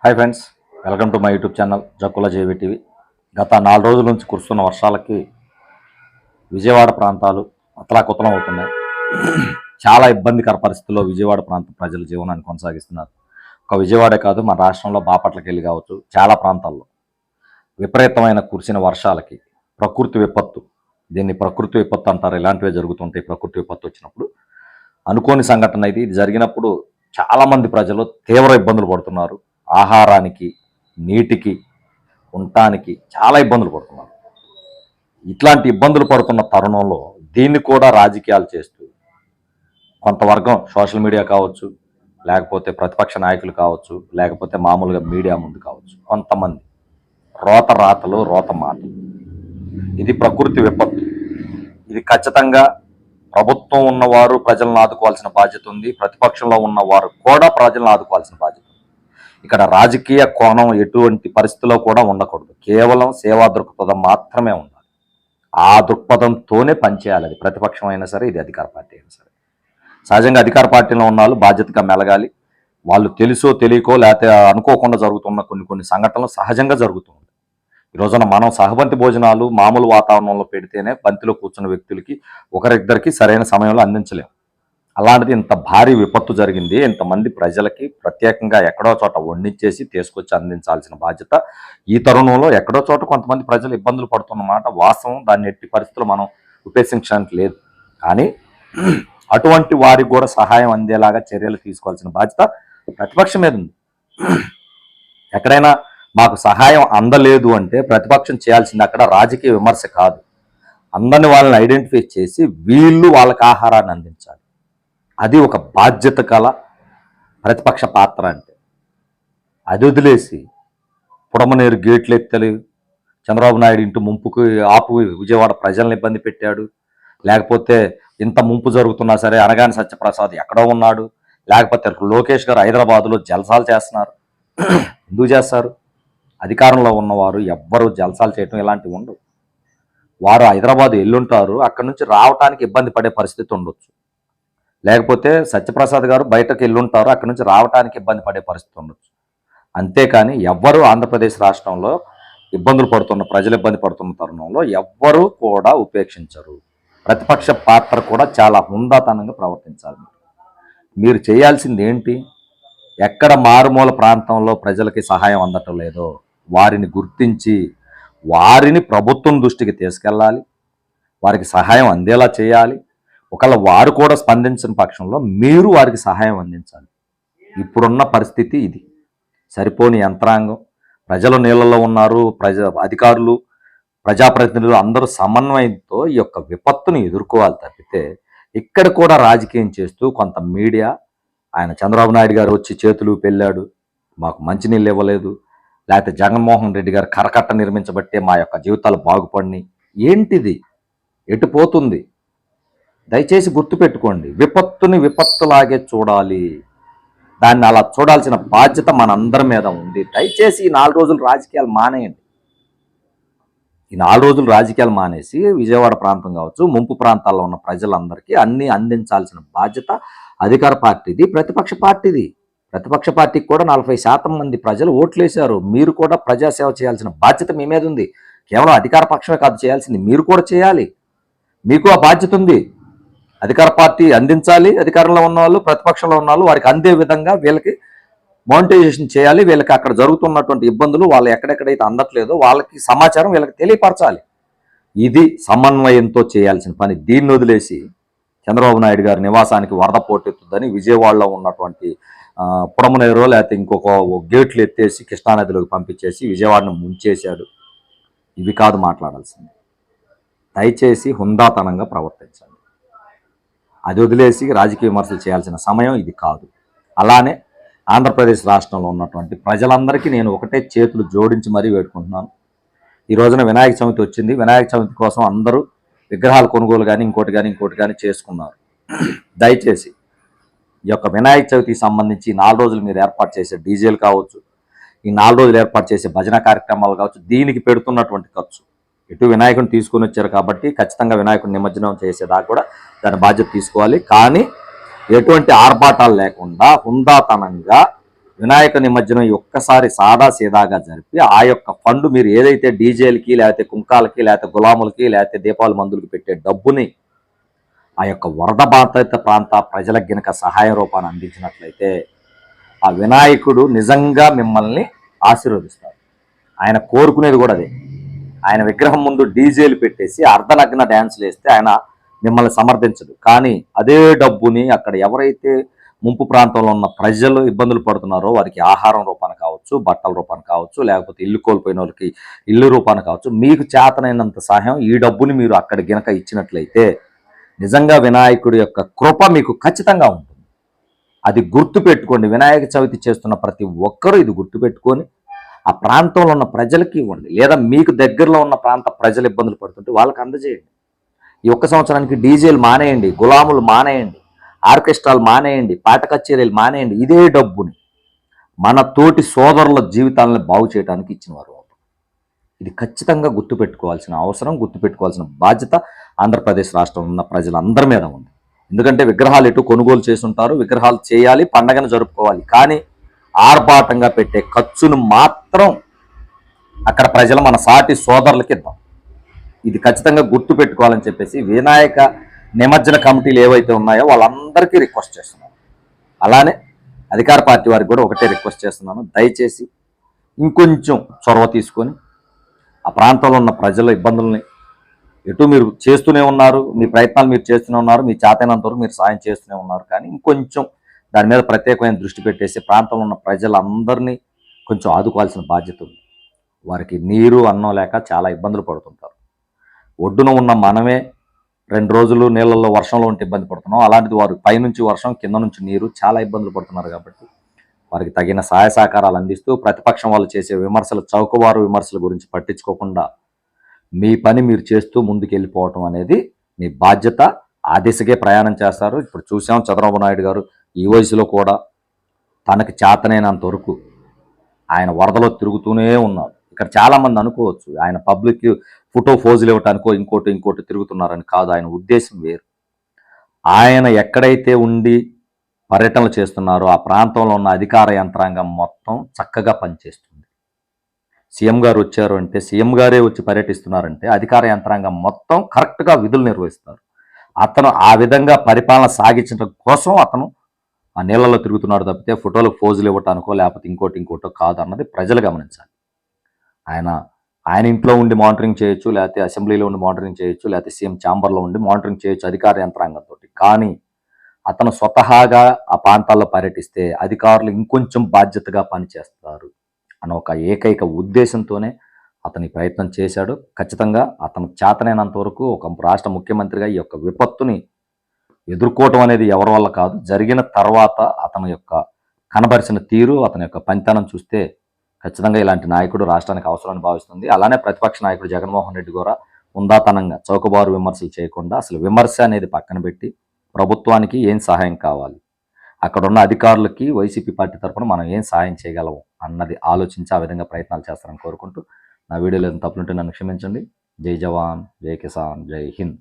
Hi friends, welcome to my YouTube channel Jakkula JV TV. గత 4 రోజుల నుంచి కురుస్తున్న వర్షాలకి విజయవాడ ప్రాంతాలు అతలాకుతలం అవుతున్నాయి. చాలా ఇబ్బందికర పరిస్థితుల్లో విజయవాడ ప్రాంత ప్రజలు జీవనాన్ని కొనసాగిస్తున్నారు. ఒక విజయవాడే కాదు, మన రాష్ట్రంలో బాపట్లకి వెళ్ళి కావచ్చు, చాలా ప్రాంతాల్లో విపరీతమైన కురిసిన వర్షాలకి ప్రకృతి విపత్తు, దీన్ని ప్రకృతి విపత్తు అంటారు. ఇలాంటివే జరుగుతుంటాయి. ప్రకృతి విపత్తు వచ్చినప్పుడు అనుకోని సంఘటన ఇది జరిగినప్పుడు చాలామంది ప్రజలు తీవ్ర ఇబ్బందులు పడుతున్నారు. ఆహారానికి, నీటికి, ఉండటానికి చాలా ఇబ్బందులు పడుతున్నారు. ఇట్లాంటి ఇబ్బందులు పడుతున్న తరుణంలో దీన్ని కూడా రాజకీయాలు చేస్తూ కొంతవర్గం సోషల్ మీడియా కావచ్చు, లేకపోతే ప్రతిపక్ష నాయకులు కావచ్చు, లేకపోతే మామూలుగా మీడియా ముందు కావచ్చు, కొంతమంది రోత రాతలు, రోత మాటలు. ఇది ప్రకృతి విపత్తు. ఇది ఖచ్చితంగా ప్రభుత్వం ఉన్నవారు ప్రజలను ఆదుకోవాల్సిన బాధ్యత ఉంది. ప్రతిపక్షంలో ఉన్నవారు కూడా ప్రజలను ఆదుకోవాల్సిన బాధ్యత. ఇక్కడ రాజకీయ కోణం ఎటువంటి పరిస్థితిలో కూడా ఉండకూడదు. కేవలం సేవా దృక్పథం మాత్రమే ఉండాలి. ఆ దృక్పథంతోనే పనిచేయాలి. అది ప్రతిపక్షం అయినా సరే, ఇది అధికార పార్టీ అయినా సరే. సహజంగా అధికార పార్టీలో ఉన్న వాళ్ళు బాధ్యతగా మెలగాలి. వాళ్ళు తెలుసో తెలియకో లేకపోతే అనుకోకుండా జరుగుతున్న కొన్ని సంఘటనలు సహజంగా జరుగుతుంది. ఈ రోజున మనం సహబంతి భోజనాలు మామూలు వాతావరణంలో పెడితేనే బంతిలో కూర్చున్న వ్యక్తులకి ఒకరిద్దరికి సరైన సమయంలో అందించలేము. అలాంటిది ఇంత భారీ విపత్తు జరిగింది. ఇంతమంది ప్రజలకి ప్రత్యేకంగా ఎక్కడో చోట వండించేసి తీసుకొచ్చి అందించాల్సిన బాధ్యత ఈ తరుణంలో ఎక్కడో చోట కొంతమంది ప్రజలు ఇబ్బందులు పడుతున్నమాట వాస్తవం. దాన్ని ఎట్టి పరిస్థితుల్లో మనం ఉపేక్షించడానికి లేదు. కానీ అటువంటి వారికి కూడా సహాయం అందేలాగా చర్యలు తీసుకోవాల్సిన బాధ్యత ప్రతిపక్షం మీద ఉంది. ఎక్కడైనా మాకు సహాయం అందలేదు అంటే ప్రతిపక్షం చేయాల్సింది అక్కడ రాజకీయ విమర్శ కాదు. అందరిని వాళ్ళని ఐడెంటిఫై చేసి వీళ్ళు వాళ్ళకి ఆహారాన్ని అందించాలి. అది ఒక బాధ్యత కల ప్రతిపక్ష పాత్ర. అంటే అది వదిలేసి పుడమనేరు గేట్లు ఎత్తలు, చంద్రబాబు నాయుడు ఇంటి ముంపుకు ఆపు విజయవాడ ప్రజలను ఇబ్బంది పెట్టాడు, లేకపోతే ఇంత ముంపు జరుగుతున్నా సరే అనగాని సత్యప్రసాద్ ఎక్కడో ఉన్నాడు, లేకపోతే లోకేష్ గారు హైదరాబాదులో జల్సాలు చేస్తున్నారు. ఎందుకు చేస్తారు? అధికారంలో ఉన్నవారు ఎవ్వరూ జల్సాలు చేయటం ఇలాంటివి ఉండవు. వారు హైదరాబాద్ వెళ్ళుంటారు, అక్కడి నుంచి రావడానికి ఇబ్బంది పడే పరిస్థితి ఉండొచ్చు. లేకపోతే సత్యప్రసాద్ గారు బయటకు వెళ్ళుంటారు, అక్కడి నుంచి రావడానికి ఇబ్బంది పడే పరిస్థితి ఉండొచ్చు. అంతేకాని ఎవ్వరూ ఆంధ్రప్రదేశ్ రాష్ట్రంలో ఇబ్బందులు పడుతున్న ప్రజలు ఇబ్బంది పడుతున్న తరుణంలో ఎవ్వరూ కూడా ఉపేక్షించరు. ప్రతిపక్ష పాత్ర కూడా చాలా హుందాతనంగా ప్రవర్తించాలి. మీరు చేయాల్సింది ఏంటి? ఎక్కడ మారుమూల ప్రాంతంలో ప్రజలకి సహాయం అందటం లేదో వారిని గుర్తించి వారిని ప్రభుత్వం దృష్టికి తీసుకెళ్ళాలి. వారికి సహాయం అందేలా చేయాలి. ఒకవేళ వారు కూడా స్పందించిన పక్షంలో మీరు వారికి సహాయం అందించాలి. ఇప్పుడున్న పరిస్థితి ఇది. సరిపోని యంత్రాంగం, ప్రజలు నీళ్ళలో ఉన్నారు, అధికారులు, ప్రజాప్రతినిధులు అందరూ సమన్వయంతో ఈ యొక్క విపత్తును ఎదుర్కోవాలి తప్పితే ఇక్కడ కూడా రాజకీయం చేస్తూ కొంత మీడియా, ఆయన చంద్రబాబు నాయుడు గారు వచ్చి చేతులు పెళ్ళాడు, మాకు మంచినీళ్ళు ఇవ్వలేదు, లేకపోతే జగన్మోహన్ రెడ్డి గారు కరకట్ట నిర్మించబట్టే మా యొక్క జీవితాలు బాగుపడినాయి. ఏంటిది? ఎటు పోతుంది? దయచేసి గుర్తుపెట్టుకోండి, విపత్తుని విపత్తులాగే చూడాలి. దాన్ని అలా చూడాల్సిన బాధ్యత మనందరి మీద ఉంది. దయచేసి ఈ 4 రోజులు రాజకీయాలు మానేయండి. ఈ 4 రోజులు రాజకీయాలు మానేసి విజయవాడ ప్రాంతం కావచ్చు, ముంపు ప్రాంతాల్లో ఉన్న ప్రజలందరికీ అన్నీ అందించాల్సిన బాధ్యత అధికార పార్టీది, ప్రతిపక్ష పార్టీది. ప్రతిపక్ష పార్టీకి కూడా 40% మంది ప్రజలు ఓట్లేశారు. మీరు కూడా ప్రజాసేవ చేయాల్సిన బాధ్యత మీ మీద ఉంది. కేవలం అధికార పక్షమే కాదు చేయాల్సింది, మీరు కూడా చేయాలి. మీకు ఆ బాధ్యత ఉంది. అధికార పార్టీ అందించాలి, అధికారంలో ఉన్న వాళ్ళు, ప్రతిపక్షంలో ఉన్న వాళ్ళు వారికి అందే విధంగా వీళ్ళకి మానిటైజేషన్ చేయాలి. వీళ్ళకి అక్కడ జరుగుతున్నటువంటి ఇబ్బందులు వాళ్ళు ఎక్కడెక్కడైతే అందట్లేదో వాళ్ళకి సమాచారం వీళ్ళకి తెలియపరచాలి. ఇది సమన్వయంతో చేయాల్సిన పని. దీన్ని వదిలేసి చంద్రబాబు నాయుడు గారి నివాసానికి వరద పోటెత్తుద్దని విజయవాడలో ఉన్నటువంటి పుడమనేరు లేకపోతే ఇంకొక గేట్లు ఎత్తేసి కృష్ణానదిలోకి పంపించేసి విజయవాడను ముంచేశాడు. ఇవి కాదు మాట్లాడాల్సింది. దయచేసి హుందాతనంగా ప్రవర్తించండి. అది వదిలేసి రాజకీయ విమర్శలు చేయాల్సిన సమయం ఇది కాదు. అలానే ఆంధ్రప్రదేశ్ రాష్ట్రంలో ఉన్నటువంటి ప్రజలందరికీ నేను ఒకటే చేతులు జోడించి మరీ వేడుకుంటున్నాను. ఈ రోజున వినాయక చవితి వచ్చింది. వినాయక చవితి కోసం అందరూ విగ్రహాల కొనుగోలు కానీ ఇంకోటి కానీ చేసుకున్నారు. దయచేసి ఈ యొక్క వినాయక చవితికి సంబంధించి 4 రోజులు మీరు ఏర్పాటు చేసే డీజేలు కావచ్చు, ఈ 4 రోజులు ఏర్పాటు చేసే భజన కార్యక్రమాలు కావచ్చు, దీనికి పెడుతున్నటువంటి ఖర్చు ఇటు వినాయకుని తీసుకొని వచ్చారు కాబట్టి ఖచ్చితంగా వినాయకుని నిమజ్జనం చేసేదాకా కూడా దాని బాధ్యత తీసుకోవాలి. కానీ ఎటువంటి ఆర్భాటాలు లేకుండా హుందాతనంగా వినాయక నిమజ్జనం ఒక్కసారి సాదా సీదాగా జరిపి ఆ యొక్క ఫండ్ మీరు ఏదైతే డీజేలకి లేకపోతే కుంకాలకి లేకపోతే గులాములకి లేకపోతే దీపావళి మందులకి పెట్టే డబ్బుని ఆ యొక్క వరద బాధిత ప్రాంత ప్రజలకు గినక సహాయ రూపాన్ని అందించినట్లయితే ఆ వినాయకుడు నిజంగా మిమ్మల్ని ఆశీర్వదిస్తాడు. ఆయన కోరుకునేది కూడా అదే. ఆయన విగ్రహం ముందు డీజేలు పెట్టేసి అర్ధనగ్న డ్యాన్సులు వేస్తే ఆయన మిమ్మల్ని సమర్థించడు. కానీ అదే డబ్బుని అక్కడ ఎవరైతే ముంపు ప్రాంతంలో ఉన్న ప్రజలు ఇబ్బందులు పడుతున్నారో వారికి ఆహారం రూపాన కావచ్చు, బట్టల రూపాన కావచ్చు, లేకపోతే ఇల్లు కోల్పోయిన వాళ్ళకి ఇల్లు రూపాన కావచ్చు, మీకు చేతనైనంత సహాయం ఈ డబ్బుని మీరు అక్కడ గినక ఇచ్చినట్లయితే నిజంగా వినాయకుడి యొక్క కృప మీకు ఖచ్చితంగా ఉంటుంది. అది గుర్తుపెట్టుకోండి. వినాయక చవితి చేస్తున్న ప్రతి ఒక్కరూ ఇది గుర్తుపెట్టుకొని ఆ ప్రాంతంలో ఉన్న ప్రజలకి ఇవ్వండి. లేదా మీకు దగ్గరలో ఉన్న ప్రాంత ప్రజలు ఇబ్బందులు పడుతుంటే వాళ్ళకి అందజేయండి. ఈ ఒక్క సంవత్సరానికి డీజేలు మానేయండి, గులాములు మానేయండి, ఆర్కెస్ట్రాలు మానేయండి, పాట కచేరీలు మానేయండి. ఇదే డబ్బుని మన తోటి సోదరుల జీవితాలను బాగు చేయడానికి ఇచ్చినవారు. ఇది ఖచ్చితంగా గుర్తుపెట్టుకోవాల్సిన అవసరం, గుర్తుపెట్టుకోవాల్సిన బాధ్యత ఆంధ్రప్రదేశ్ రాష్ట్రంలో ఉన్న ప్రజలందరి మీద ఉంది. ఎందుకంటే విగ్రహాలు ఎటు కొనుగోలు చేసుంటారు, విగ్రహాలు చేయాలి, పండగను జరుపుకోవాలి. కానీ ఆర్భాటంగా పెట్టే ఖర్చును మాత్రం అక్కడ ప్రజలు మన సాటి సోదరులకి ఇద్దాం. ఇది ఖచ్చితంగా గుర్తు పెట్టుకోవాలని చెప్పేసి వినాయక నిమజ్జన కమిటీలు ఏవైతే ఉన్నాయో వాళ్ళందరికీ రిక్వెస్ట్ చేస్తున్నాను. అలానే అధికార పార్టీ వారికి కూడా ఒకటే రిక్వెస్ట్ చేస్తున్నాను, దయచేసి ఇంకొంచెం చొరవ తీసుకొని ఆ ప్రాంతంలో ఉన్న ప్రజల ఇబ్బందుల్ని ఎటు మీరు చేస్తూనే ఉన్నారు, మీ ప్రయత్నాలు మీరు చేస్తూనే ఉన్నారు, మీ చేతైనంత వరకు మీరు సాయం చేస్తూనే ఉన్నారు. కానీ ఇంకొంచెం దాని మీద ప్రత్యేకమైన దృష్టి పెట్టేసి ప్రాంతంలో ఉన్న ప్రజలందరినీ కొంచెం ఆదుకోవాల్సిన బాధ్యత ఉంది. వారికి నీరు అన్నం లేక చాలా ఇబ్బందులు పడుతుంటారు. ఒడ్డున ఉన్న మనమే 2 రోజులు నీళ్ళల్లో వర్షంలో ఉంటే ఇబ్బంది పడుతున్నాం. అలాంటిది వారు పైనుంచి వర్షం, కింద నుంచి నీరు, చాలా ఇబ్బందులు పడుతున్నారు. కాబట్టి వారికి తగిన సహాయ సహకారాలు అందిస్తూ ప్రతిపక్షం వాళ్ళు చేసే విమర్శలు, చౌకబారు విమర్శల గురించి పట్టించుకోకుండా మీ పని మీరు చేస్తూ ముందుకు వెళ్ళిపోవటం అనేది మీ బాధ్యత. ఆ దిశగే ప్రయాణం చేస్తారు. ఇప్పుడు చూసాం చంద్రబాబు నాయుడు గారు ఈ వయసులో కూడా తనకి చేతనైనంత వరకు ఆయన వరదలో తిరుగుతూనే ఉన్నారు. ఇక్కడ చాలామంది అనుకోవచ్చు ఆయన పబ్లిక్ ఫోటో ఫోజులు ఇవ్వటానికో ఇంకోటి తిరుగుతున్నారని. కాదు, ఆయన ఉద్దేశం వేరు. ఆయన ఎక్కడైతే ఉండి పర్యటనలు చేస్తున్నారో ఆ ప్రాంతంలో ఉన్న అధికార యంత్రాంగం మొత్తం చక్కగా పనిచేస్తుంది. సీఎం గారు వచ్చారు అంటే, సీఎం గారే వచ్చి పర్యటిస్తున్నారంటే అధికార యంత్రాంగం మొత్తం కరెక్ట్గా విధులు నిర్వహిస్తారు. అతను ఆ విధంగా పరిపాలన సాగించడం కోసం అతను ఆ నీళ్ళలో తిరుగుతున్నాడు తప్పితే ఫోటోలకు ఫోజులు ఇవ్వటానికో లేకపోతే ఇంకోటో కాదు అన్నది ప్రజలు గమనించాలి. ఆయన ఇంట్లో ఉండి మానిటరింగ్ చేయొచ్చు, లేకపోతే అసెంబ్లీలో ఉండి మానిటరింగ్ చేయొచ్చు, లేకపోతే సీఎం ఛాంబర్లో ఉండి మానిటరింగ్ చేయొచ్చు అధికార యంత్రాంగంతో. కానీ అతను స్వతహాగా ఆ ప్రాంతాల్లో పర్యటిస్తే అధికారులు ఇంకొంచెం బాధ్యతగా పనిచేస్తారు అన్న ఒక ఏకైక ఉద్దేశంతోనే అతని ప్రయత్నం చేశాడు. ఖచ్చితంగా అతను చేతనైనంత వరకు ఒక రాష్ట్ర ముఖ్యమంత్రిగా ఈ యొక్క విపత్తుని ఎదుర్కోవటం అనేది ఎవరి వల్ల కాదు. జరిగిన తర్వాత అతని యొక్క కనబరిచిన తీరు, అతని యొక్క పనితనం చూస్తే ఖచ్చితంగా ఇలాంటి నాయకుడు రాష్ట్రానికి అవసరమని భావిస్తుంది. అలానే ప్రతిపక్ష నాయకుడు జగన్మోహన్ రెడ్డి కూడా ఉందాతనంగా చౌకబారు విమర్శలు చేయకుండా అసలు విమర్శ అనేది పక్కన పెట్టి ప్రభుత్వానికి ఏం సహాయం కావాలి, అక్కడున్న అధికారులకి వైసీపీ పార్టీ తరఫున మనం ఏం సహాయం చేయగలం అన్నది ఆలోచించి ఆ విధంగా ప్రయత్నాలు చేస్తారని కోరుకుంటూ, నా వీడియోలో ఏదైనా తప్పులుంటే నన్ను క్షమించండి. జై జవాన్, జై కిసాన్, జై హింద్.